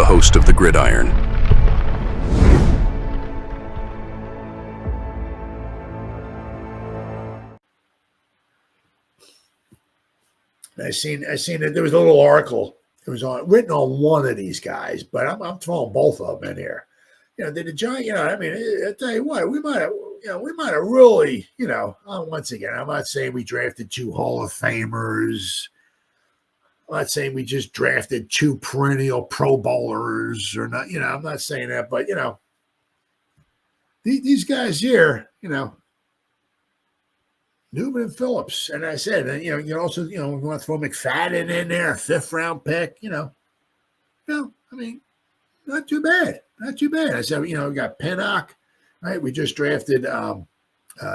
host of the Gridiron. I seen that there was a little article. It was written on one of these guys, but I'm throwing both of them in here. The Giants. I mean, I tell you what, we might have really, once again, I'm not saying we drafted 2 Hall of Famers. I'm not saying we just drafted 2 perennial Pro Bowlers or not. I'm not saying that, but these guys here, Nubin and Phillips, and I said, you also, we want to throw McFadden in there, a 5th round pick. I mean, not too bad, not too bad. I said, we got Pinnock, right? We just drafted. I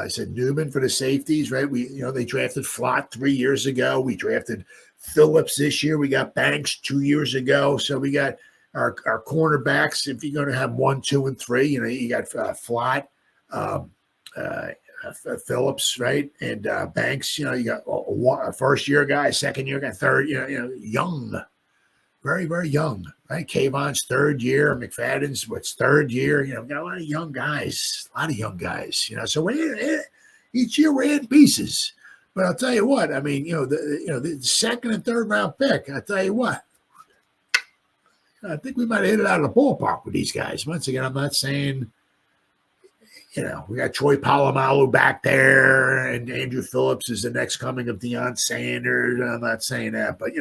said Nubin for the safeties, right? They drafted Flott 3 years ago. We drafted Phillips this year. We got Banks 2 years ago. So we got our cornerbacks. If you're going to have 1, 2, and 3, you got Flott, Phillips, right? And Banks, you got a first-year guy, second-year guy, third, young, very, very young, right? Kayvon's 3rd year. McFadden's, third year? We got a lot of young guys, So each year we're in pieces. But I'll tell you what, I mean, the 2nd and 3rd round pick, I'll tell you what, I think we might have hit it out of the ballpark with these guys. Once again, I'm not saying, we got Troy Polamalu back there, and Andrew Phillips is the next coming of Deion Sanders. I'm not saying that, but,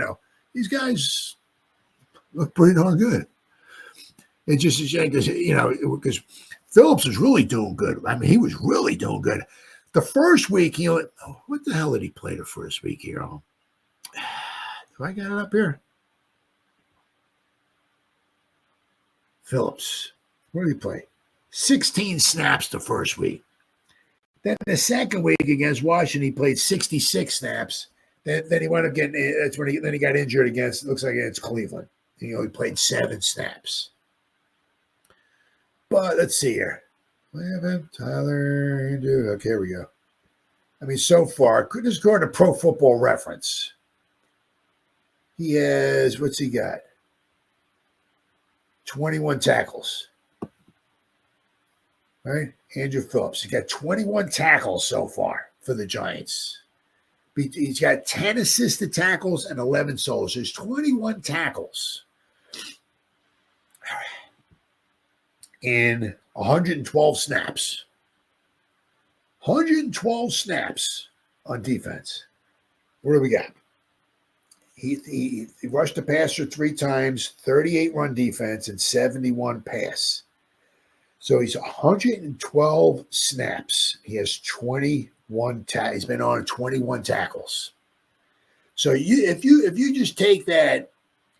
these guys look pretty darn good. It's just a shame because Phillips was really doing good. I mean, he was really doing good. The first week, what the hell did he play the first week here? Do I got it up here? Phillips. What did he play? 16 snaps the first week. Then the second week against Washington, he played 66 snaps. Then he wound up getting. That's when he got injured against. It looks like against Cleveland. He only played 7 snaps. But let's see here. Tyler Nubin. Okay, here we go. I mean, so far, just according to Pro Football Reference, he has, what's he got? 21 tackles. Right? Andrew Phillips. He got 21 tackles so far for the Giants. He's got 10 assisted tackles and 11 solos. There's 21 tackles in 112 snaps. 112 snaps on defense. What do we got? He rushed the passer 3 times, 38 run defense, and 71 pass. So he's 112 snaps. He has 21 he's been on 21 tackles. So if you just take that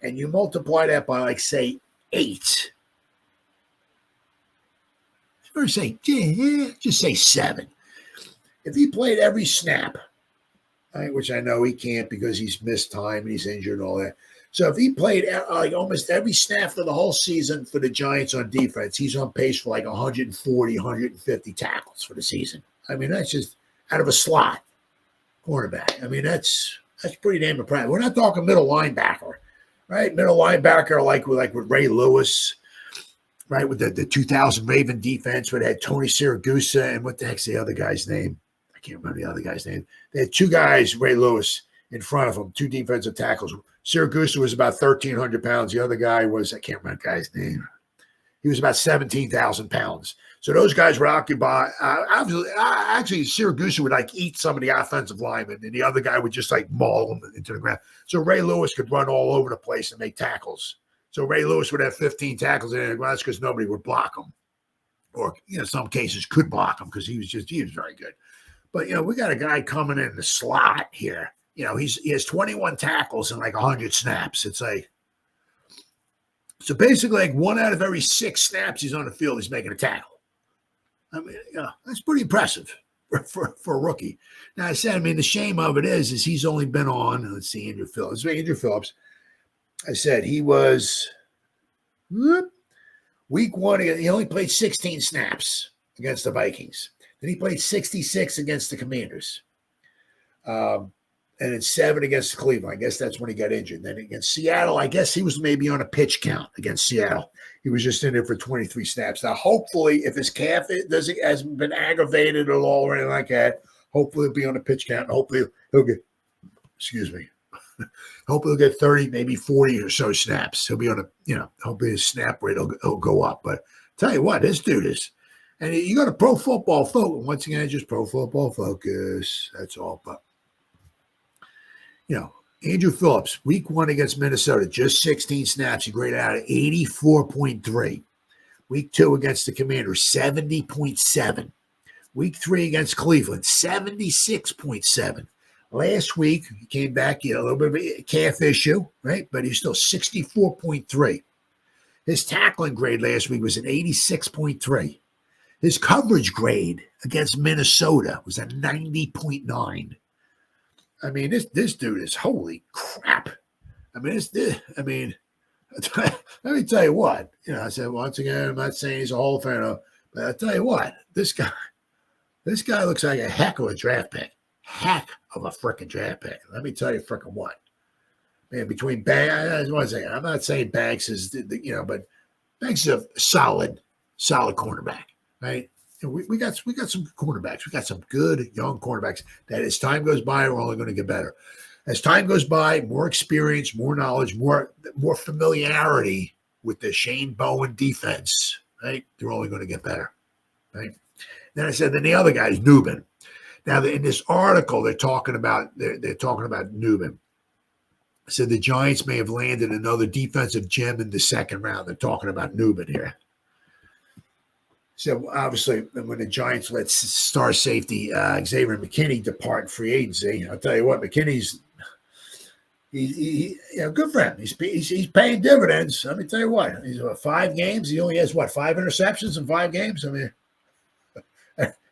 and you multiply that by, like, say, 8, or say, just say 7. If he played every snap, right, which I know he can't because he's missed time and he's injured and all that. So if he played like almost every snap for the whole season for the Giants on defense, he's on pace for like 140, 150 tackles for the season. I mean, that's just out of a slot cornerback. I mean, that's pretty damn impressive. We're not talking middle linebacker, right? Middle linebacker like with Ray Lewis, right? With the 2000 Raven defense where they had Tony Siragusa and what the heck's the other guy's name? I can't remember the other guy's name. They had 2 guys, Ray Lewis, in front of him, 2 defensive tackles. Siragusa was about 1,300 pounds. The other guy was, I can't remember the guy's name. He was about 17,000 pounds. So those guys were occupied. Actually, Siragusa would like eat some of the offensive linemen, and the other guy would just like maul them into the ground. So Ray Lewis could run all over the place and make tackles. So Ray Lewis would have 15 tackles in it. Well, that's because nobody would block him, or some cases could block him because he was very good. But we got a guy coming in the slot here. He has 21 tackles and like 100 snaps. It's like, so basically like 1 out of every 6 snaps he's on the field, he's making a tackle. I mean, that's pretty impressive for a rookie. Now I said, the shame of it is he's only been on, let's see, Andrew Phillips. I said he was week 1, he only played 16 snaps against the Vikings. Then he played 66 against the Commanders. and then 7 against Cleveland. I guess that's when he got injured. Then against Seattle, I guess he was maybe on a pitch count against Seattle. He was just in there for 23 snaps. Now, hopefully, if his calf hasn't been aggravated at all or anything like that, hopefully he'll be on a pitch count. And hopefully he'll get, excuse me, hopefully he'll get 30, maybe 40 or so snaps. He'll be on hopefully his snap rate will go up. But tell you what, this dude is. And you go to Pro Football Focus. Once again, just Pro Football Focus. That's all. But, Andrew Phillips, week 1 against Minnesota, just 16 snaps. He graded out at 84.3. Week 2 against the Commanders, 70.7. Week 3 against Cleveland, 76.7. Last week, he came back, a little bit of a calf issue, right? But he's still 64.3. His tackling grade last week was an 86.3. His coverage grade against Minnesota was a 90.9. I mean, this dude is holy crap. I mean, let me tell you what. I said once again, I'm not saying he's a Hall of Famer, but I tell you what, this guy looks like a heck of a draft pick. Heck of a freaking draft pick. Let me tell you freaking what. Man, between Banks, I'm not saying Banks is but Banks is a solid cornerback. Right? We got some cornerbacks. We got some good young cornerbacks that as time goes by are only going to get better. As time goes by, more experience, more knowledge, more familiarity with the Shane Bowen defense, right? They're only going to get better, right? Then I said, then the other guy is Nubin. Now in this article, they're talking about Nubin. I said the Giants may have landed another defensive gem in the second round. They're talking about Nubin here. So obviously, when the Giants let star safety Xavier McKinney depart free agency, I'll tell you what, McKinney's good for him. He's paying dividends. Let me tell you what, he's 5 games. He only has 5 interceptions in 5 games. I mean,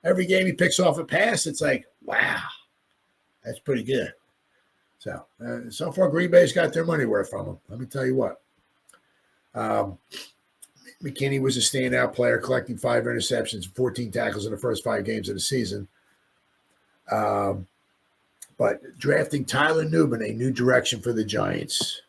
every game he picks off a pass, it's like, wow, that's pretty good. So so far, Green Bay's got their money worth from him. Let me tell you what. McKinney was a standout player, collecting 5 interceptions, 14 tackles in the first 5 games of the season. But drafting Tyler Nubin, a new direction for the Giants.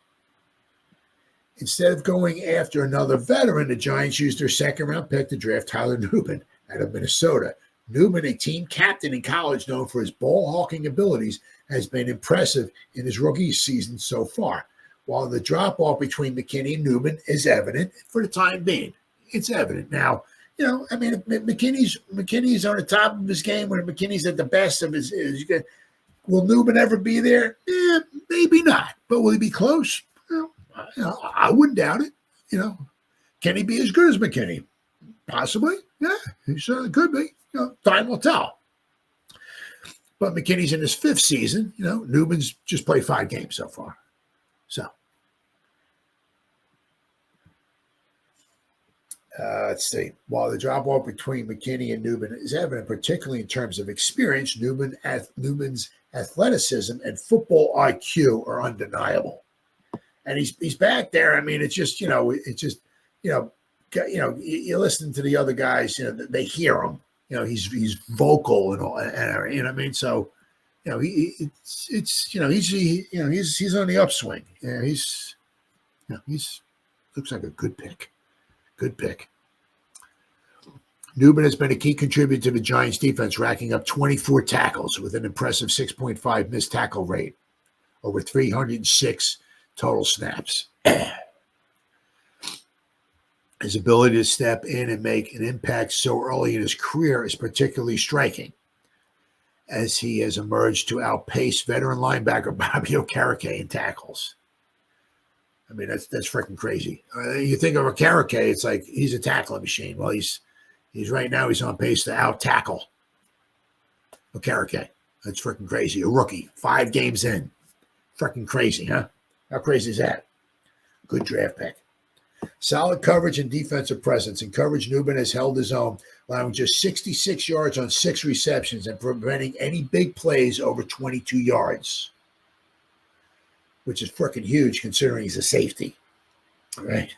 Instead of going after another veteran, the Giants used their second-round pick to draft Tyler Nubin out of Minnesota. Nubin, a team captain in college known for his ball-hawking abilities, has been impressive in his rookie season so far. While the drop-off between McKinney and Nubin is evident for the time being. It's evident. Now, I mean, if McKinney's on the top of his game, when McKinney's at the best of his will Nubin ever be there? Maybe not. But will he be close? I wouldn't doubt it. Can he be as good as McKinney? Possibly. Yeah, he certainly could be. Time will tell. But McKinney's in his 5th season. Nubin's just played 5 games so far. So, let's see. While the drop-off between McKinney and Nubin is evident, particularly in terms of experience, Nubin's athleticism and football IQ are undeniable. And he's back there. I mean, it's just, you listen to the other guys, they hear him. He's vocal and all, and you know what I mean? So, he's on the upswing. He's looks like a good pick. Good pick. Nubin has been a key contributor to the Giants defense, racking up 24 tackles with an impressive 6.5 missed tackle rate over 306 total snaps. His ability to step in and make an impact so early in his career is particularly striking, as he has emerged to outpace veteran linebacker Bobby Okereke in tackles. I mean, that's freaking crazy. You think of Okereke, it's like he's a tackling machine. Well, he's right now he's on pace to out tackle Okereke. That's freaking crazy. A rookie, 5 games in, freaking crazy, huh? How crazy is that? Good draft pick. Solid coverage and defensive presence. In coverage, Nubin has held his own, allowing just 66 yards on 6 receptions and preventing any big plays over 22 yards, which is freaking huge considering he's a safety. All right.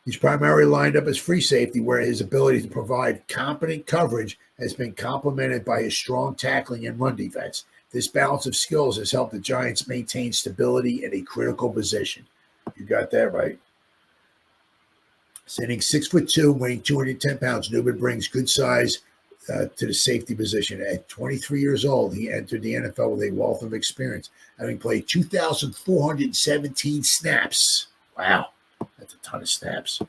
He's primarily lined up as free safety, where his ability to provide competent coverage has been complemented by his strong tackling and run defense. This balance of skills has helped the Giants maintain stability in a critical position. You got that right. Standing 6'2", weighing 210 pounds, Nubin brings good size to the safety position. At 23 years old, he entered the NFL with a wealth of experience, having played 2,417 snaps. Wow, that's a ton of snaps.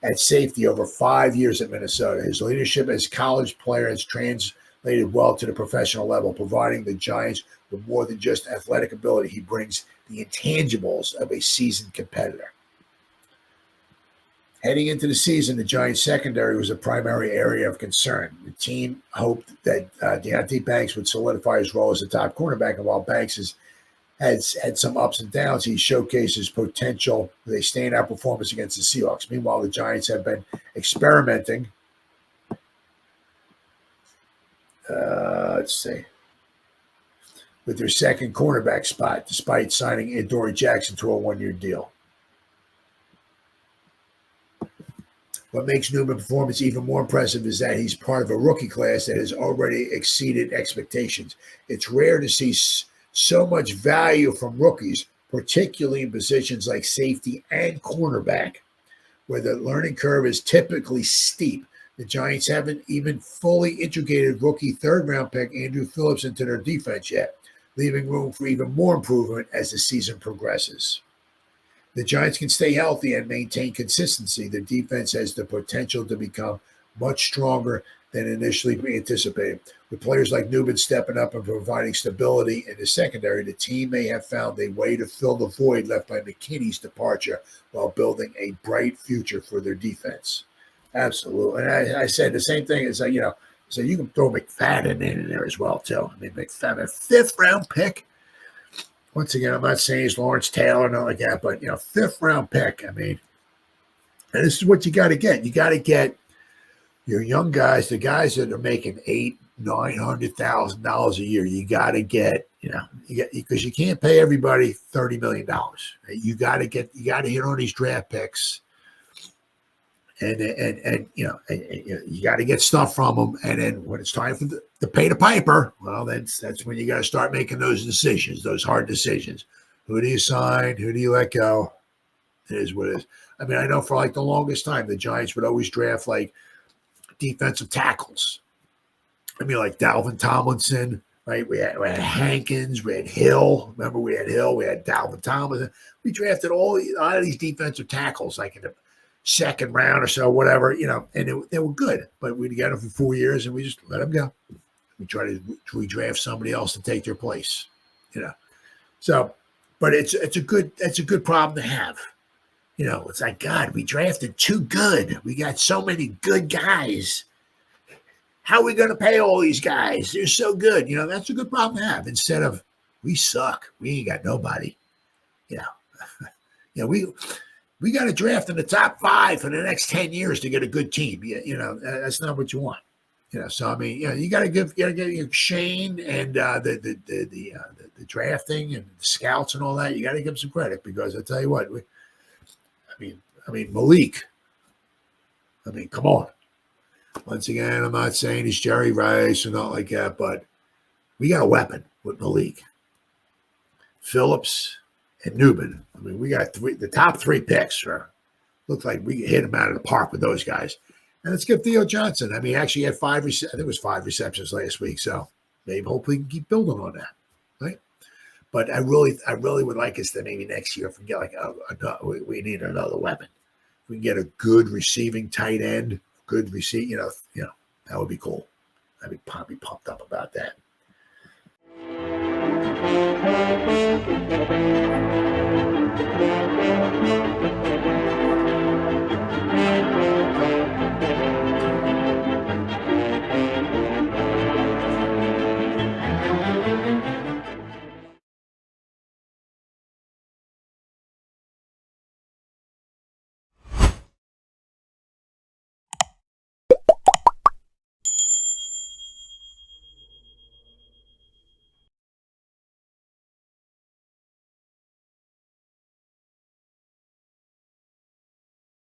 At safety over 5 years at Minnesota. His leadership as a college player has translated well to the professional level, providing the Giants with more than just athletic ability. He brings the intangibles of a seasoned competitor. Heading into the season, the Giants' secondary was a primary area of concern. The team hoped that Deonte Banks would solidify his role as a top cornerback, and while Banks has had some ups and downs, he showcased his potential with a standout performance against the Seahawks. Meanwhile, the Giants have been experimenting. With their second cornerback spot, despite signing Adoree Jackson to a one-year deal. What makes Nubin's performance even more impressive is that he's part of a rookie class that has already exceeded expectations. It's rare to see so much value from rookies, particularly in positions like safety and cornerback, where the learning curve is typically steep. The Giants haven't even fully integrated rookie third-round pick Andrew Phillips into their defense yet, leaving room for even more improvement as the season progresses. The Giants can stay healthy and maintain consistency. The defense has the potential to become much stronger than initially anticipated. With players like Nubin stepping up and providing stability in the secondary, the team may have found a way to fill the void left by McKinney's departure while building a bright future for their defense. Absolutely. And I said the same thing as, so you can throw McFadden in there as well, too. I mean, McFadden, a fifth-round pick. Once again, I'm not saying he's Lawrence Taylor, not like that, but, fifth-round pick. I mean, and this is what you got to get. You got to get your young guys, the guys that are making $800,000-$900,000 a year. You got to get, because you can't pay everybody $30 million. Right? You got to hit on these draft picks, and you got to get stuff from them. And then when it's time for to pay the piper, well, that's when you got to start making those decisions, those hard decisions. Who do you sign? Who do you let go? It is what it is. I mean, I know for like the longest time, the Giants would always draft like defensive tackles. I mean, like Dalvin Tomlinson, right? We had Hankins, we had Hill. Remember, we had Hill, we had Dalvin Tomlinson. We drafted a lot of these defensive tackles, like in the second round or so, whatever, and they were good. But we got them for 4 years, and we just let them go. We try to redraft somebody else to take their place, So, but it's a good problem to have. It's like, God, we drafted too good. We got so many good guys. How are we going to pay all these guys? They're so good. That's a good problem to have. Instead of, we suck. We ain't got nobody. We got to draft in the top 5 for the next 10 years to get a good team. That's not what you want. So I mean, you got to give Shane and the drafting and the scouts and all that. You got to give them some credit, because I tell you what, I mean Malik. I mean, come on. Once again, I'm not saying he's Jerry Rice or not like that, but we got a weapon with Malik, Phillips, and Nubin. I mean, we got the top 3 picks. Look like we hit them out of the park with those guys. And let's give Theo Johnson. I mean, actually had 5 receptions last week. So maybe hopefully we can keep building on that, right? But I really would like us to maybe next year, if we get we need another weapon. If we can get a good receiving tight end, good receive, that would be cool. I'd be probably pumped up about that.